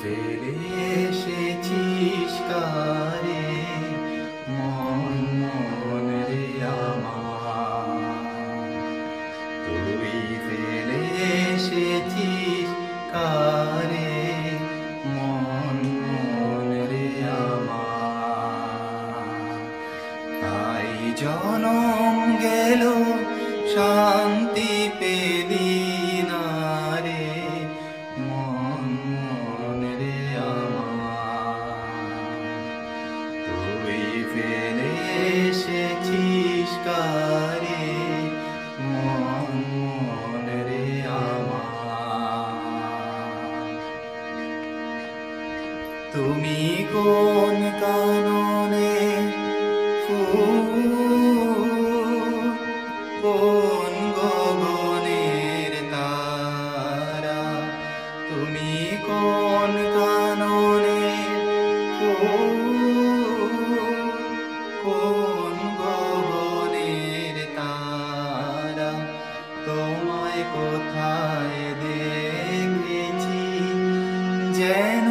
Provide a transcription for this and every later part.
ফেলে এসেছিস কারে মন মন রে আমার, তুই ফেলে এসেছিস কারে মন মন রে আমার। তাই জনম গেল শান্তি পেলি না রে মন মন রে আমার, তুই ফেলে এসেছিস কারে মন মন রে আমার। তুমি কোন কাননে ফুল, কোন গগনের তারা, তুমি কোন কাননের ফুল, কোন গগনের তারা, তোমায় কোথায় দেখেছি যেন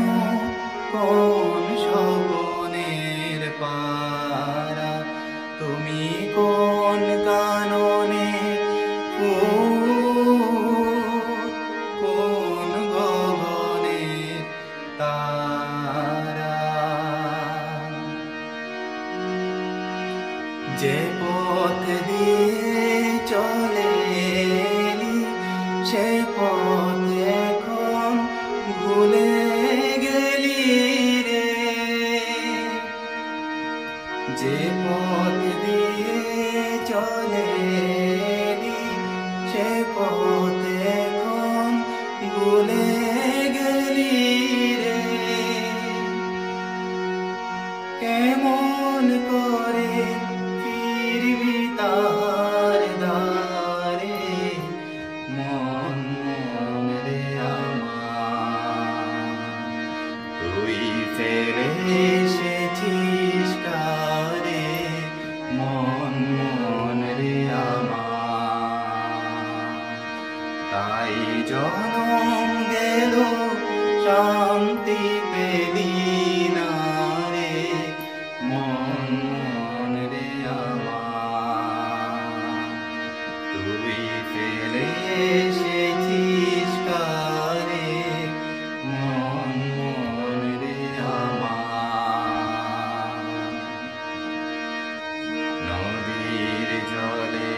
কোন স্বপনের পারা, তুমি কোন কাননের ফুল, কোন গগনের তারা। যে পথ দিয়ে চলে এলি সে পথ এখন ভুলে গেলি রে, যে পথ দিয়ে চলে এলি সে পথ এখন ভুলে গেলি রে। কেমন করে ফিরবি তার দ্বারে মন মন রে আমার, তুই ফেলে এসেছিস কারে মন মন রে আমার। তাই জনম গেল শান্তি পেলি না রে মন মন রে আমার, তুই ফেলে এসেছিস কারে মন মন রে আমার। নদীর জলে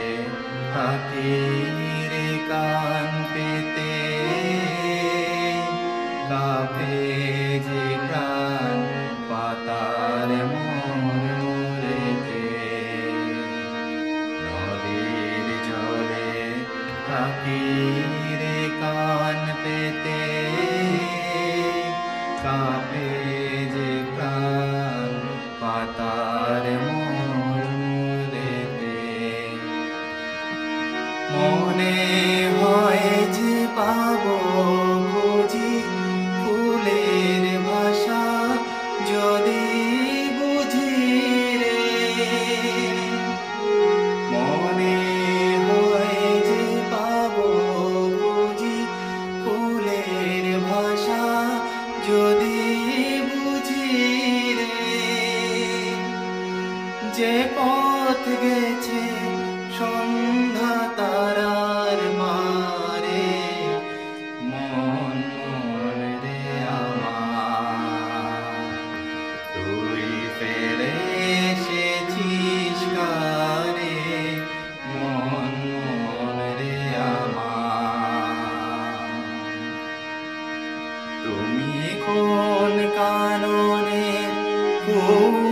থাকি রে কান পেতে, কাঁপে যে প্রাণ পাতার মোরেতে, নদীর জলে থাকি রে কান পেতে, কাঁপে যে প্রাণ পাতার মোরেতে। মনে হয় যে পাবো খুঁজি ফুলের ভাষা যদি বুঝি রে, মনে হয় যে পাবো খুঁজি ফুলের ভাষা যদি বুঝি রে। যে পথ গেছে সন্ধ্যা তারার মারে মন মন রে আমার, তুই ফেলে এসেছিস কারে মন মন রে আমার। তুমি কোন কাননের ফুল,